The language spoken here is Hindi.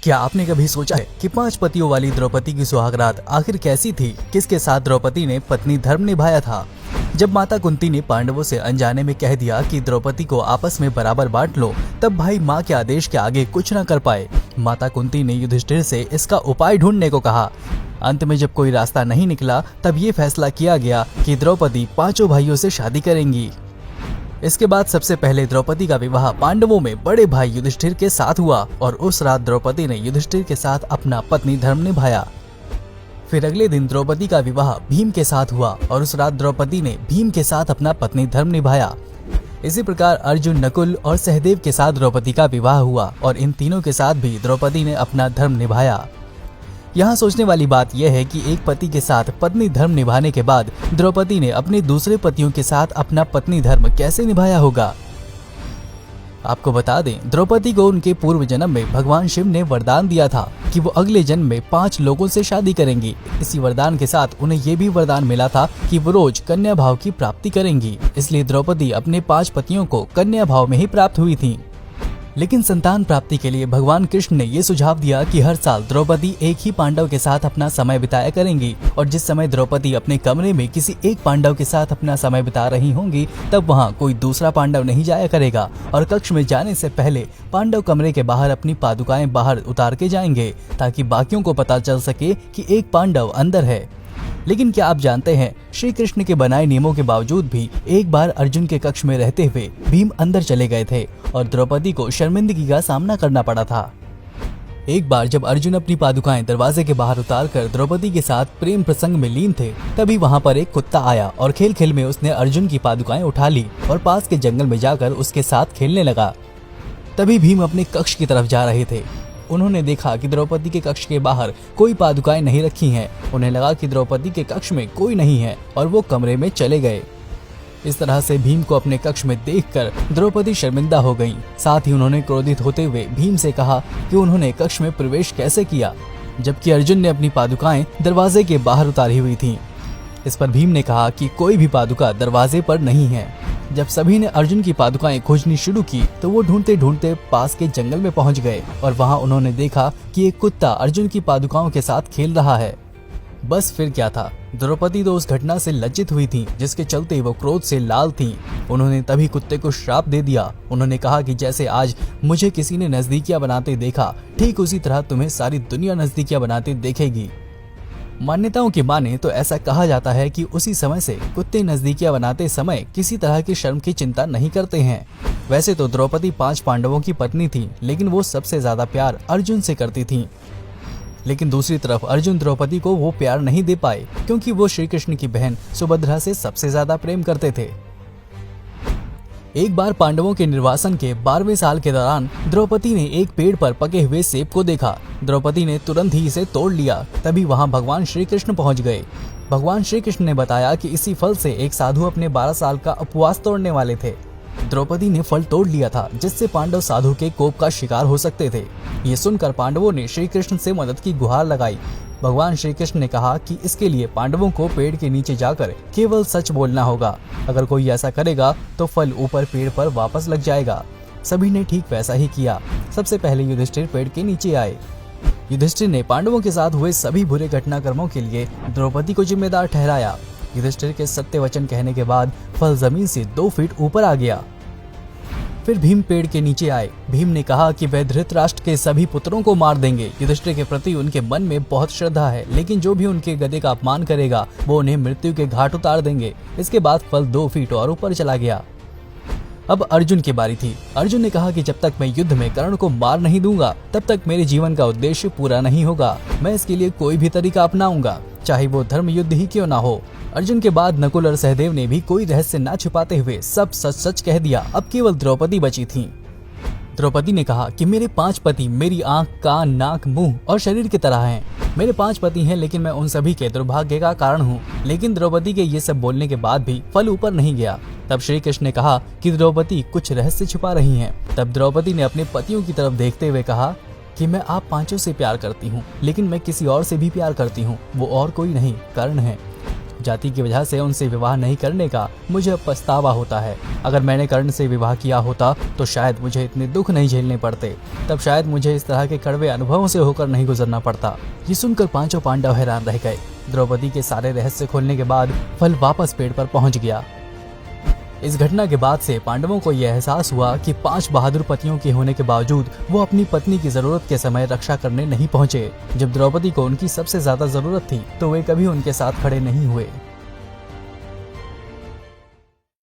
क्या आपने कभी सोचा है कि 5 पतियों वाली द्रौपदी की सुहागरात आखिर कैसी थी? किसके साथ द्रौपदी ने पत्नी धर्म निभाया था? जब माता कुंती ने पांडवों से अनजाने में कह दिया कि द्रौपदी को आपस में बराबर बांट लो, तब भाई माँ के आदेश के आगे कुछ न कर पाए। माता कुंती ने युधिष्ठिर से इसका उपाय ढूंढने को कहा। अंत में जब कोई रास्ता नहीं निकला, तब ये फैसला किया गया कि द्रौपदी 5 भाइयों से शादी करेंगी। इसके बाद सबसे पहले द्रौपदी का विवाह पांडवों में बड़े भाई युधिष्ठिर के साथ हुआ और उस रात द्रौपदी ने युधिष्ठिर के साथ अपना पत्नी धर्म निभाया। फिर अगले दिन द्रौपदी का विवाह भीम के साथ हुआ और उस रात द्रौपदी ने भीम के साथ अपना पत्नी धर्म निभाया। इसी प्रकार अर्जुन, नकुल और सहदेव के साथ द्रौपदी का विवाह हुआ और इन तीनों के साथ भी द्रौपदी ने अपना धर्म निभाया। यहाँ सोचने वाली बात यह है कि एक पति के साथ पत्नी धर्म निभाने के बाद द्रौपदी ने अपने दूसरे पतियों के साथ अपना पत्नी धर्म कैसे निभाया होगा। आपको बता दें, द्रौपदी को उनके पूर्व जन्म में भगवान शिव ने वरदान दिया था कि वो अगले जन्म में 5 लोगों से शादी करेंगी। इसी वरदान के साथ उन्हें ये भी वरदान मिला था कि वो रोज कन्या भाव की प्राप्ति करेंगी। इसलिए द्रौपदी अपने 5 पतियों को कन्या भाव में ही प्राप्त हुई थी। लेकिन संतान प्राप्ति के लिए भगवान कृष्ण ने ये सुझाव दिया कि हर साल द्रौपदी एक ही पांडव के साथ अपना समय बिताया करेंगी और जिस समय द्रौपदी अपने कमरे में किसी एक पांडव के साथ अपना समय बिता रही होंगी, तब वहाँ कोई दूसरा पांडव नहीं जाया करेगा और कक्ष में जाने से पहले पांडव कमरे के बाहर अपनी पादुकाएं बाहर उतार के जाएंगे, ताकि बाकियों को पता चल सके कि एक पांडव अंदर है। लेकिन क्या आप जानते हैं, श्री कृष्ण के बनाए नियमों के बावजूद भी एक बार अर्जुन के कक्ष में रहते हुए भीम अंदर चले गए थे और द्रौपदी को शर्मिंदगी का सामना करना पड़ा था। एक बार जब अर्जुन अपनी पादुकाएं दरवाजे के बाहर उतारकर द्रौपदी के साथ प्रेम प्रसंग में लीन थे, तभी वहां पर एक कुत्ता आया और खेल खेल में उसने अर्जुन की पादुकाएं उठा ली और पास के जंगल में जाकर उसके साथ खेलने लगा। तभी भीम अपने कक्ष की तरफ जा रहे थे। उन्होंने देखा कि द्रौपदी के कक्ष के बाहर कोई पादुकाएं नहीं रखी हैं। उन्हें लगा कि द्रौपदी के कक्ष में कोई नहीं है और वो कमरे में चले गए। इस तरह से भीम को अपने कक्ष में देखकर द्रौपदी शर्मिंदा हो गईं। साथ ही उन्होंने क्रोधित होते हुए भीम से कहा कि उन्होंने कक्ष में प्रवेश कैसे किया, जबकि अर्जुन ने अपनी पादुकाएं दरवाजे के बाहर उतारी हुई थीं। इस पर भीम ने कहा कि कोई भी पादुका दरवाजे पर नहीं है। जब सभी ने अर्जुन की पादुकाएं खोजनी शुरू की, तो वो ढूंढते ढूंढते पास के जंगल में पहुंच गए और वहां उन्होंने देखा कि एक कुत्ता अर्जुन की पादुकाओं के साथ खेल रहा है। बस फिर क्या था, द्रौपदी तो उस घटना से लज्जित हुई थी, जिसके चलते वो क्रोध से लाल थीं। उन्होंने तभी कुत्ते को श्राप दे दिया। उन्होंने कहा कि जैसे आज मुझे किसी ने नजदीकियां बनाते देखा, ठीक उसी तरह तुम्हें सारी दुनिया नजदीकियां बनाते देखेगी। मान्यताओं की माने तो ऐसा कहा जाता है कि उसी समय से कुत्ते नजदीकियां बनाते समय किसी तरह की शर्म की चिंता नहीं करते हैं। वैसे तो द्रौपदी 5 पांडवों की पत्नी थी, लेकिन वो सबसे ज्यादा प्यार अर्जुन से करती थी। लेकिन दूसरी तरफ अर्जुन द्रौपदी को वो प्यार नहीं दे पाए, क्योंकि वो श्री कृष्ण की बहन सुभद्रा से सबसे ज्यादा प्रेम करते थे। एक बार पांडवों के निर्वासन के 12वें साल के दौरान द्रौपदी ने एक पेड़ पर पके हुए सेब को देखा। द्रौपदी ने तुरंत ही इसे तोड़ लिया। तभी वहां भगवान श्री कृष्ण पहुंच गए। भगवान श्री कृष्ण ने बताया कि इसी फल से एक साधु अपने 12 साल का उपवास तोड़ने वाले थे। द्रौपदी ने फल तोड़ लिया था, जिससे पांडव साधु के कोप का शिकार हो सकते थे। ये सुनकर पांडवों ने श्री कृष्ण से मदद की गुहार लगाई। भगवान श्री कृष्ण ने कहा कि इसके लिए पांडवों को पेड़ के नीचे जाकर केवल सच बोलना होगा। अगर कोई ऐसा करेगा तो फल ऊपर पेड़ पर वापस लग जाएगा। सभी ने ठीक वैसा ही किया। सबसे पहले युधिष्ठिर पेड़ के नीचे आए। युधिष्ठिर ने पांडवों के साथ हुए सभी बुरे घटनाक्रमों के लिए द्रौपदी को जिम्मेदार ठहराया। युधिष्ठिर के सत्य वचन कहने के बाद फल जमीन से 2 फीट ऊपर आ गया। फिर भीम पेड़ के नीचे आए। भीम ने कहा कि वह धृतराष्ट्र के सभी पुत्रों को मार देंगे। युधिष्ठिर के प्रति उनके मन में बहुत श्रद्धा है, लेकिन जो भी उनके गधे का अपमान करेगा वो उन्हें मृत्यु के घाट उतार देंगे। इसके बाद फल 2 फीट और ऊपर चला गया। अब अर्जुन की बारी थी। अर्जुन ने कहा कि जब तक मैं युद्ध में कर्ण को मार नहीं दूंगा, तब तक मेरे जीवन का उद्देश्य पूरा नहीं होगा। मैं इसके लिए कोई भी तरीका अपनाऊंगा, चाहे वो धर्म युद्ध ही क्यों ना हो। अर्जुन के बाद नकुल और सहदेव ने भी कोई रहस्य न छुपाते हुए सब सच सच कह दिया। अब केवल द्रौपदी बची थी। द्रौपदी ने कहा कि मेरे 5 पति मेरी आंख, कान, नाक, मुंह और शरीर की तरह हैं। मेरे 5 पति हैं, लेकिन मैं उन सभी के दुर्भाग्य का कारण हूँ। लेकिन द्रौपदी के ये सब बोलने के बाद भी फल ऊपर नहीं गया। तब श्री कृष्ण ने कहा कि द्रौपदी कुछ रहस्य छुपा रही हैं। तब द्रौपदी ने अपने पतियों की तरफ देखते हुए कहा कि मैं आप 5 से प्यार करती हूँ, लेकिन मैं किसी और से भी प्यार करती हूँ। वो और कोई नहीं, कर्ण है। जाति की वजह से उनसे विवाह नहीं करने का मुझे अब पछतावा होता है। अगर मैंने कर्ण से विवाह किया होता तो शायद मुझे इतने दुख नहीं झेलने पड़ते, तब शायद मुझे इस तरह के कड़वे अनुभवों से होकर नहीं गुजरना पड़ता। ये सुनकर पांचों पांडव हैरान रह गए। द्रौपदी के सारे रहस्य खोलने के बाद फल वापस पेड़ पर पहुंच गया। इस घटना के बाद से पांडवों को यह एहसास हुआ कि 5 बहादुर पतियों के होने के बावजूद वो अपनी पत्नी की जरूरत के समय रक्षा करने नहीं पहुंचे। जब द्रौपदी को उनकी सबसे ज्यादा जरूरत थी तो वे कभी उनके साथ खड़े नहीं हुए।